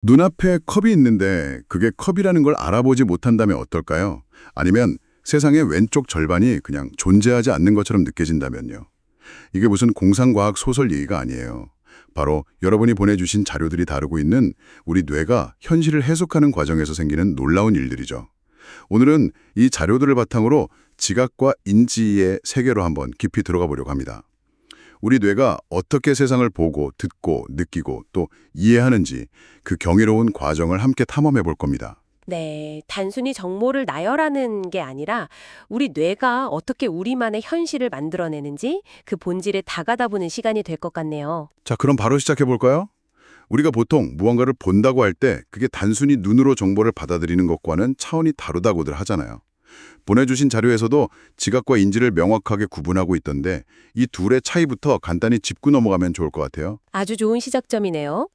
눈앞에 컵이 있는데 그게 컵이라는 걸 알아보지 못한다면 어떨까요? 아니면 세상의 왼쪽 절반이 그냥 존재하지 않는 것처럼 느껴진다면요. 이게 무슨 공상과학 소설 얘기가 아니에요. 바로 여러분이 보내주신 자료들이 다루고 있는 우리 뇌가 현실을 해석하는 과정에서 생기는 놀라운 일들이죠. 오늘은 이 자료들을 바탕으로 지각과 인지의 세계로 한번 깊이 들어가 보려고 합니다. 우리 뇌가 어떻게 세상을 보고 듣고 느끼고 또 이해하는지 그 경이로운 과정을 함께 탐험해 볼 겁니다. 네, 단순히 정보를 나열하는 게 아니라 우리 뇌가 어떻게 우리만의 현실을 만들어내는지 그 본질에 다가다 보는 시간이 될 것 같네요. 자, 그럼 바로 시작해 볼까요? 우리가 보통 무언가를 본다고 할 때 그게 단순히 눈으로 정보를 받아들이는 것과는 차원이 다르다고들 하잖아요. 보내주신 자료에서도 지각과 인지를 명확하게 구분하고 있던데 이 둘의 차이부터 간단히 짚고 넘어가면 좋을 것 같아요. 아주 좋은 시작점이네요.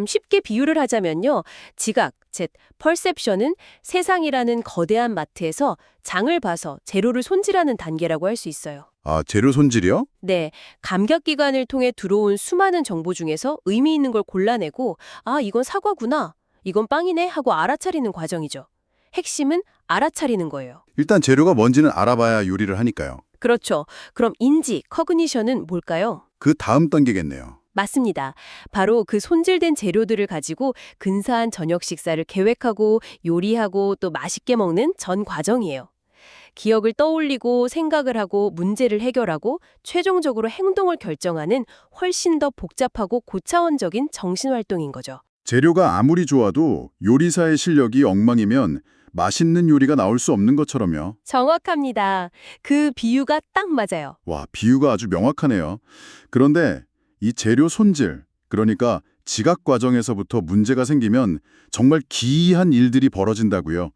쉽게 비유를 하자면요. 지각, 즉 perception은 세상이라는 거대한 마트에서 장을 봐서 재료를 손질하는 단계라고 할 수 있어요. 아, 재료 손질이요? 네, 감각기관을 통해 들어온 수많은 정보 중에서 의미 있는 걸 골라내고 아, 이건 사과구나, 이건 빵이네 하고 알아차리는 과정이죠. 핵심은 알아차리는 거예요. 일단 재료가 뭔지는 알아봐야 요리를 하니까요. 그렇죠. 그럼 인지, 커그니션은 뭘까요? 그 다음 단계겠네요. 맞습니다. 바로 그 손질된 재료들을 가지고 근사한 저녁 식사를 계획하고 요리하고 또 맛있게 먹는 전 과정이에요. 기억을 떠올리고 생각을 하고 문제를 해결하고 최종적으로 행동을 결정하는 훨씬 더 복잡하고 고차원적인 정신활동인 거죠. 재료가 아무리 좋아도 요리사의 실력이 엉망이면 맛있는 요리가 나올 수 없는 것처럼요. 정확합니다. 그 비유가 딱 맞아요. 와, 비유가 아주 명확하네요. 그런데 이 재료 손질, 그러니까 지각 과정에서부터 문제가 생기면 정말 기이한 일들이 벌어진다고요.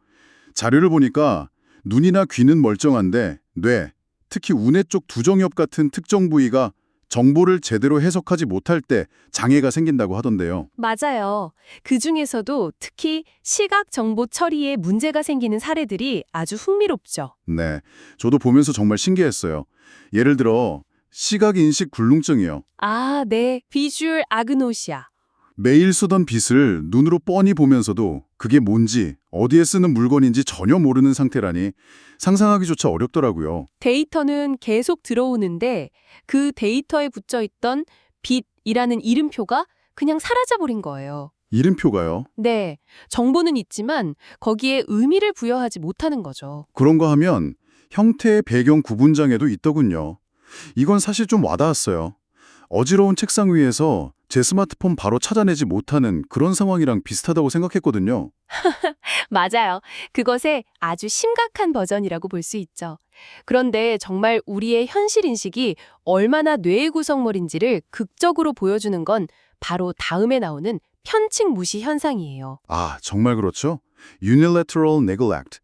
자료를 보니까 눈이나 귀는 멀쩡한데 뇌, 특히 우뇌 쪽 두정엽 같은 특정 부위가 정보를 제대로 해석하지 못할 때 장애가 생긴다고 하던데요. 맞아요. 그 중에서도 특히 시각 정보 처리에 문제가 생기는 사례들이 아주 흥미롭죠. 네, 저도 보면서 정말 신기했어요. 예를 들어 시각인식 불능증이요. 아, 네. 비주얼 아그노시아. 매일 쓰던 빛을 눈으로 뻔히 보면서도 그게 뭔지, 어디에 쓰는 물건인지 전혀 모르는 상태라니 상상하기조차 어렵더라고요. 데이터는 계속 들어오는데 그 데이터에 붙어 있던 빛이라는 이름표가 그냥 사라져버린 거예요. 이름표가요. 네. 정보는 있지만 거기에 의미를 부여하지 못하는 거죠. 그런가 하면 형태의 배경 구분장애도 있더군요. 이건 사실 좀 와닿았어요. 어지러운 책상 위에서 제 스마트폰 바로 찾아내지 못하는 그런 상황이랑 비슷하다고 생각했거든요. 맞아요. 그것의 아주 심각한 버전이라고 볼 수 있죠. 그런데 정말 우리의 현실 인식이 얼마나 뇌의 구성물인지를 극적으로 보여주는 건 바로 다음에 나오는 편측 무시 현상이에요. 아, 정말 그렇죠? Unilateral neglect.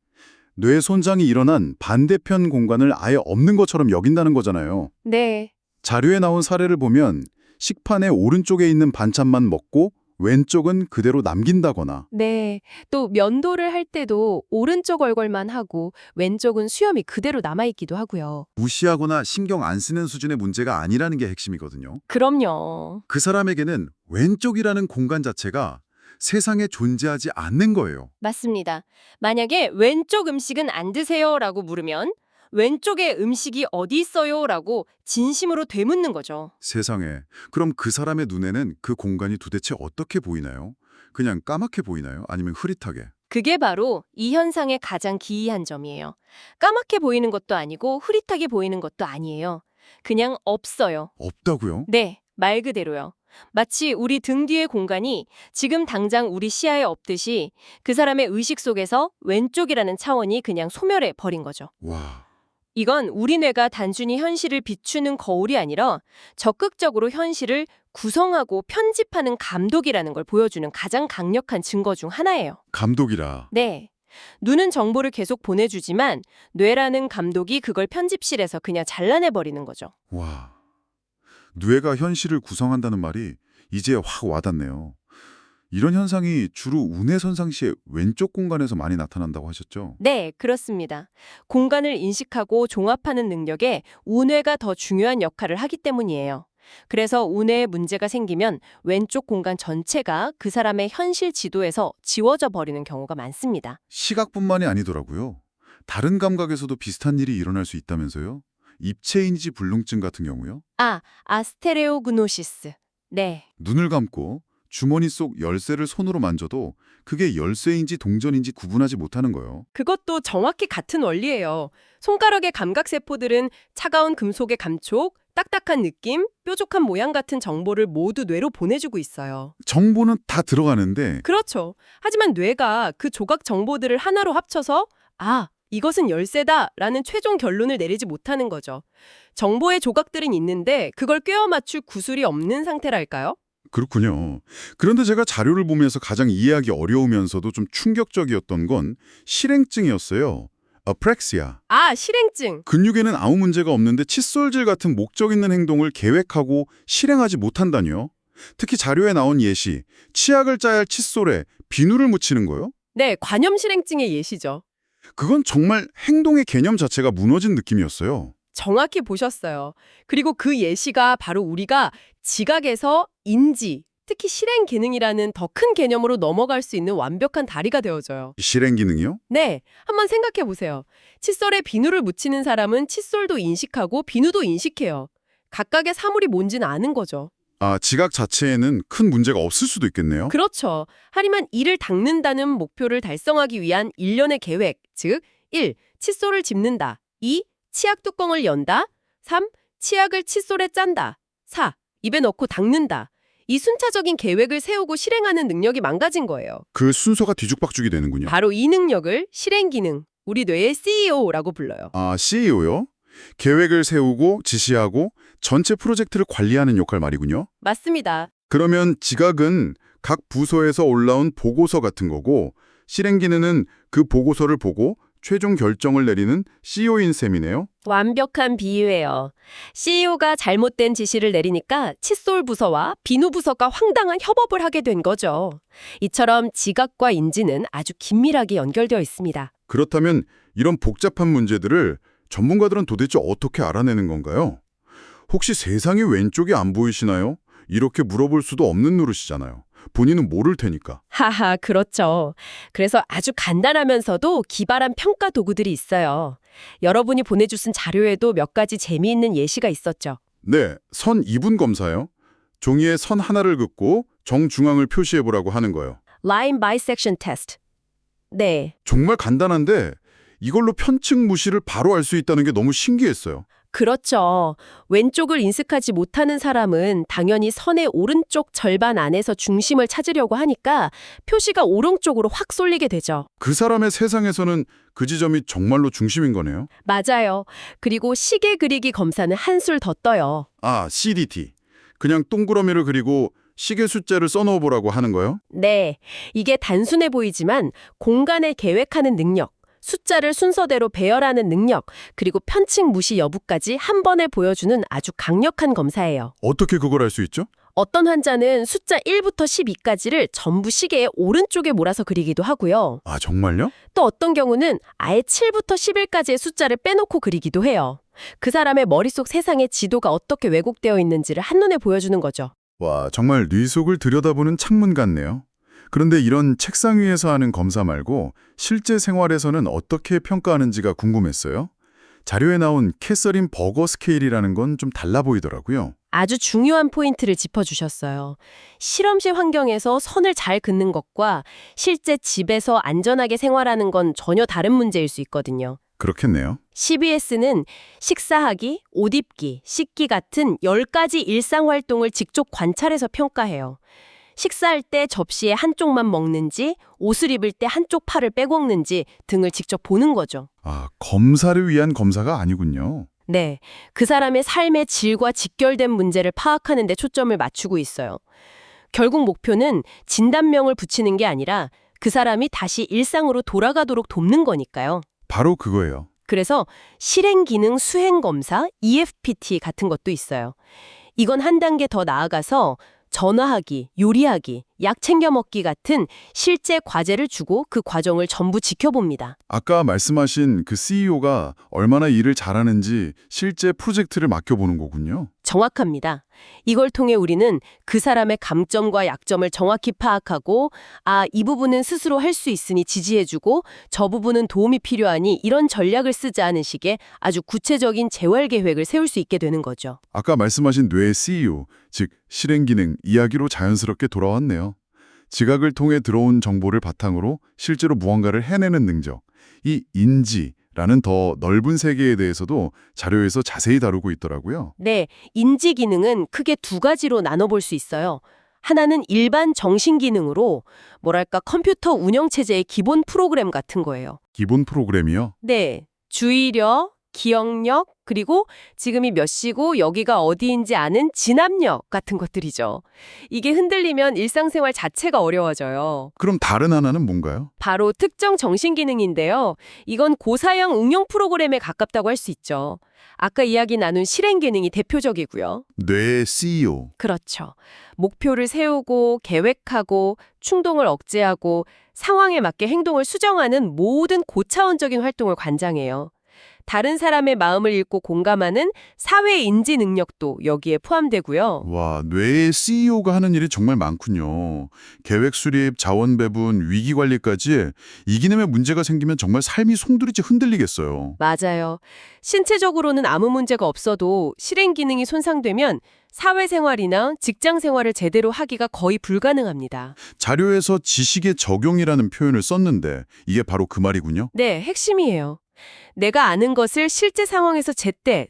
뇌 손상이 일어난 반대편 공간을 아예 없는 것처럼 여긴다는 거잖아요. 네. 자료에 나온 사례를 보면 식판의 오른쪽에 있는 반찬만 먹고 왼쪽은 그대로 남긴다거나 네. 또 면도를 할 때도 오른쪽 얼굴만 하고 왼쪽은 수염이 그대로 남아있기도 하고요. 무시하거나 신경 안 쓰는 수준의 문제가 아니라는 게 핵심이거든요. 그럼요. 그 사람에게는 왼쪽이라는 공간 자체가 세상에 존재하지 않는 거예요. 맞습니다. 만약에 왼쪽 음식은 안 드세요라고 물으면 왼쪽에 음식이 어디 있어요라고 진심으로 되묻는 거죠. 세상에. 그럼 그 사람의 눈에는 그 공간이 도대체 어떻게 보이나요? 그냥 까맣게 보이나요? 아니면 흐릿하게? 그게 바로 이 현상의 가장 기이한 점이에요. 까맣게 보이는 것도 아니고 흐릿하게 보이는 것도 아니에요. 그냥 없어요. 없다고요? 네, 말 그대로요. 마치 우리 등 뒤의 공간이 지금 당장 우리 시야에 없듯이 그 사람의 의식 속에서 왼쪽이라는 차원이 그냥 소멸해 버린 거죠. 와, 이건 우리 뇌가 단순히 현실을 비추는 거울이 아니라 적극적으로 현실을 구성하고 편집하는 감독이라는 걸 보여주는 가장 강력한 증거 중 하나예요. 감독이라. 네. 눈은 정보를 계속 보내주지만 뇌라는 감독이 그걸 편집실에서 그냥 잘라내버리는 거죠. 와, 뇌가 현실을 구성한다는 말이 이제 확 와닿네요. 이런 현상이 주로 우뇌 손상 시에 왼쪽 공간에서 많이 나타난다고 하셨죠? 네, 그렇습니다. 공간을 인식하고 종합하는 능력에 우뇌가 더 중요한 역할을 하기 때문이에요. 그래서 운에 문제가 생기면 왼쪽 공간 전체가 그 사람의 현실 지도에서 지워져 버리는 경우가 많습니다. 시각뿐만이 아니더라고요. 다른 감각에서도 비슷한 일이 일어날 수 있다면서요? 입체인지 불능증 같은 경우요? 아스테레오그노시스. 네. 눈을 감고 주머니 속 열쇠를 손으로 만져도 그게 열쇠인지 동전인지 구분하지 못하는 거예요. 그것도 정확히 같은 원리예요. 손가락의 감각세포들은 차가운 금속의 감촉, 딱딱한 느낌, 뾰족한 모양 같은 정보를 모두 뇌로 보내주고 있어요. 정보는 다 들어가는데 그렇죠. 하지만 뇌가 그 조각 정보들을 하나로 합쳐서 이것은 열쇠다 라는 최종 결론을 내리지 못하는 거죠. 정보의 조각들은 있는데 그걸 꿰어 맞출 구술이 없는 상태랄까요? 그렇군요. 그런데 제가 자료를 보면서 가장 이해하기 어려우면서도 좀 충격적이었던 건 실행증이었어요. 아프렉시아. 실행증. 근육에는 아무 문제가 없는데 칫솔질 같은 목적 있는 행동을 계획하고 실행하지 못한다니요. 특히 자료에 나온 예시, 치약을 짜야 할 칫솔에 비누를 묻히는 거요? 네, 관염 실행증의 예시죠. 그건 정말 행동의 개념 자체가 무너진 느낌이었어요. 정확히 보셨어요. 그리고 그 예시가 바로 우리가 지각에서 인지, 특히 실행 기능이라는 더 큰 개념으로 넘어갈 수 있는 완벽한 다리가 되어줘요. 실행 기능이요? 네, 한번 생각해 보세요. 칫솔에 비누를 묻히는 사람은 칫솔도 인식하고 비누도 인식해요. 각각의 사물이 뭔지는 아는 거죠. 지각 자체에는 큰 문제가 없을 수도 있겠네요. 그렇죠. 하지만 이를 닦는다는 목표를 달성하기 위한 일련의 계획, 즉 1. 칫솔을 집는다. 2. 치약 뚜껑을 연다. 3. 치약을 칫솔에 짠다. 4. 입에 넣고 닦는다. 이 순차적인 계획을 세우고 실행하는 능력이 망가진 거예요. 그 순서가 뒤죽박죽이 되는군요. 바로 이 능력을 실행 기능, 우리 뇌의 CEO라고 불러요. CEO요? 계획을 세우고 지시하고 전체 프로젝트를 관리하는 역할 말이군요. 맞습니다. 그러면 지각은 각 부서에서 올라온 보고서 같은 거고 실행 기능은 그 보고서를 보고 최종 결정을 내리는 CEO인 셈이네요. 완벽한 비유예요. CEO가 잘못된 지시를 내리니까 칫솔 부서와 비누 부서가 황당한 협업을 하게 된 거죠. 이처럼 지각과 인지는 아주 긴밀하게 연결되어 있습니다. 그렇다면 이런 복잡한 문제들을 전문가들은 도대체 어떻게 알아내는 건가요? 혹시 세상이 왼쪽이 안 보이시나요? 이렇게 물어볼 수도 없는 노릇이잖아요. 본인은 모를 테니까. 하하, 그렇죠. 그래서 아주 간단하면서도 기발한 평가 도구들이 있어요. 여러분이 보내주신 자료에도 몇 가지 재미있는 예시가 있었죠. 네, 선 2분 검사요. 종이에 선 하나를 긋고 정중앙을 표시해보라고 하는 거예요. Line bisection test. 네, 정말 간단한데 이걸로 편측 무시를 바로 알 수 있다는 게 너무 신기했어요. 그렇죠. 왼쪽을 인식하지 못하는 사람은 당연히 선의 오른쪽 절반 안에서 중심을 찾으려고 하니까 표시가 오른쪽으로 확 쏠리게 되죠. 그 사람의 세상에서는 그 지점이 정말로 중심인 거네요. 맞아요. 그리고 시계 그리기 검사는 한술 더 떠요. CDT. 그냥 동그라미를 그리고 시계 숫자를 써넣어보라고 하는 거요? 네, 이게 단순해 보이지만 공간을 계획하는 능력, 숫자를 순서대로 배열하는 능력, 그리고 편측 무시 여부까지 한 번에 보여주는 아주 강력한 검사예요. 어떻게 그걸 알 수 있죠? 어떤 환자는 숫자 1부터 12까지를 전부 시계의 오른쪽에 몰아서 그리기도 하고요. 정말요? 또 어떤 경우는 아예 7부터 11까지의 숫자를 빼놓고 그리기도 해요. 그 사람의 머릿속 세상의 지도가 어떻게 왜곡되어 있는지를 한눈에 보여주는 거죠. 와, 정말 뇌 속을 들여다보는 창문 같네요. 그런데 이런 책상 위에서 하는 검사 말고 실제 생활에서는 어떻게 평가하는지가 궁금했어요. 자료에 나온 캐서린 버거 스케일이라는 건 좀 달라 보이더라고요. 아주 중요한 포인트를 짚어주셨어요. 실험실 환경에서 선을 잘 긋는 것과 실제 집에서 안전하게 생활하는 건 전혀 다른 문제일 수 있거든요. 그렇겠네요. CBS는 식사하기, 옷 입기, 씻기 같은 10가지 일상활동을 직접 관찰해서 평가해요. 식사할 때 접시에 한쪽만 먹는지, 옷을 입을 때 한쪽 팔을 빼먹는지 등을 직접 보는 거죠. 검사를 위한 검사가 아니군요. 네, 그 사람의 삶의 질과 직결된 문제를 파악하는 데 초점을 맞추고 있어요. 결국 목표는 진단명을 붙이는 게 아니라 그 사람이 다시 일상으로 돌아가도록 돕는 거니까요. 바로 그거예요. 그래서 실행기능 수행검사, EFPT 같은 것도 있어요. 이건 한 단계 더 나아가서 전화하기, 요리하기, 약 챙겨 먹기 같은 실제 과제를 주고 그 과정을 전부 지켜봅니다. 아까 말씀하신 그 CEO가 얼마나 일을 잘하는지 실제 프로젝트를 맡겨보는 거군요. 정확합니다. 이걸 통해 우리는 그 사람의 강점과 약점을 정확히 파악하고 이 부분은 스스로 할 수 있으니 지지해주고 저 부분은 도움이 필요하니 이런 전략을 쓰자는 식의 아주 구체적인 재활 계획을 세울 수 있게 되는 거죠. 아까 말씀하신 뇌의 CEO, 즉 실행기능 이야기로 자연스럽게 돌아왔네요. 지각을 통해 들어온 정보를 바탕으로 실제로 무언가를 해내는 능력, 이 인지라는 더 넓은 세계에 대해서도 자료에서 자세히 다루고 있더라고요. 네, 인지 기능은 크게 두 가지로 나눠볼 수 있어요. 하나는 일반 정신 기능으로 뭐랄까 컴퓨터 운영체제의 기본 프로그램 같은 거예요. 기본 프로그램이요? 네, 주의력, 기억력, 그리고 지금이 몇 시고 여기가 어디인지 아는 진압력 같은 것들이죠. 이게 흔들리면 일상생활 자체가 어려워져요. 그럼 다른 하나는 뭔가요? 바로 특정 정신기능인데요. 이건 고사양 응용 프로그램에 가깝다고 할 수 있죠. 아까 이야기 나눈 실행 기능이 대표적이고요. 뇌의 CEO. 그렇죠. 목표를 세우고 계획하고 충동을 억제하고 상황에 맞게 행동을 수정하는 모든 고차원적인 활동을 관장해요. 다른 사람의 마음을 읽고 공감하는 사회 인지 능력도 여기에 포함되고요. 와, 뇌의 CEO가 하는 일이 정말 많군요. 계획 수립, 자원 배분, 위기 관리까지 이 기능에 문제가 생기면 정말 삶이 송두리째 흔들리겠어요. 맞아요. 신체적으로는 아무 문제가 없어도 실행 기능이 손상되면 사회생활이나 직장생활을 제대로 하기가 거의 불가능합니다. 자료에서 지식의 적용이라는 표현을 썼는데 이게 바로 그 말이군요. 네, 핵심이에요. 내가 아는 것을 실제 상황에서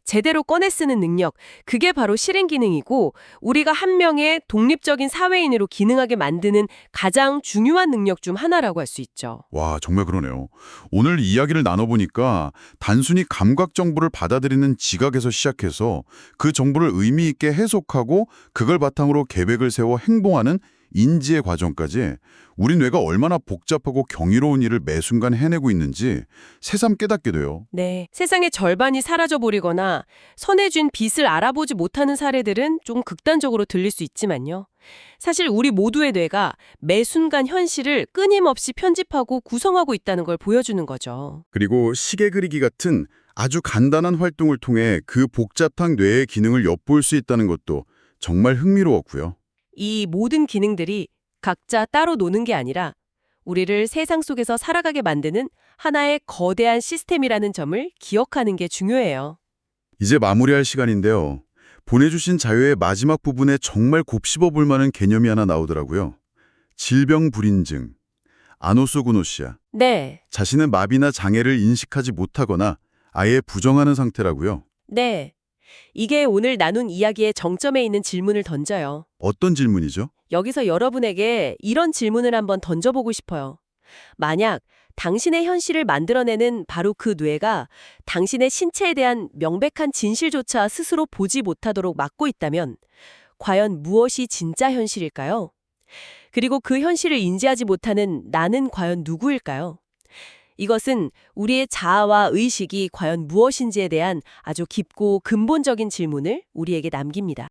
제대로 꺼내 쓰는 능력, 그게 바로 실행 기능이고 우리가 한 명의 독립적인 사회인으로 기능하게 만드는 가장 중요한 능력 중 하나라고 할 수 있죠. 와, 정말 그러네요. 오늘 이야기를 나눠보니까 단순히 감각 정보를 받아들이는 지각에서 시작해서 그 정보를 의미 있게 해석하고 그걸 바탕으로 계획을 세워 행동하는 인지의 과정까지 우리 뇌가 얼마나 복잡하고 경이로운 일을 매 순간 해내고 있는지 새삼 깨닫게 돼요. 네, 세상의 절반이 사라져버리거나 선해진 빛을 알아보지 못하는 사례들은 좀 극단적으로 들릴 수 있지만요. 사실 우리 모두의 뇌가 매 순간 현실을 끊임없이 편집하고 구성하고 있다는 걸 보여주는 거죠. 그리고 시계 그리기 같은 아주 간단한 활동을 통해 그 복잡한 뇌의 기능을 엿볼 수 있다는 것도 정말 흥미로웠고요. 이 모든 기능들이 각자 따로 노는 게 아니라 우리를 세상 속에서 살아가게 만드는 하나의 거대한 시스템이라는 점을 기억하는 게 중요해요. 이제 마무리할 시간인데요. 보내주신 자료의 마지막 부분에 정말 곱씹어 볼 만한 개념이 하나 나오더라고요. 질병불인증, 아노소그노시아. 네, 자신의 마비나 장애를 인식하지 못하거나 아예 부정하는 상태라고요. 네. 이게 오늘 나눈 이야기의 정점에 있는 질문을 던져요. 어떤 질문이죠? 여기서 여러분에게 이런 질문을 한번 던져보고 싶어요. 만약 당신의 현실을 만들어내는 바로 그 뇌가 당신의 신체에 대한 명백한 진실조차 스스로 보지 못하도록 막고 있다면 과연 무엇이 진짜 현실일까요? 그리고 그 현실을 인지하지 못하는 나는 과연 누구일까요? 이것은 우리의 자아와 의식이 과연 무엇인지에 대한 아주 깊고 근본적인 질문을 우리에게 남깁니다.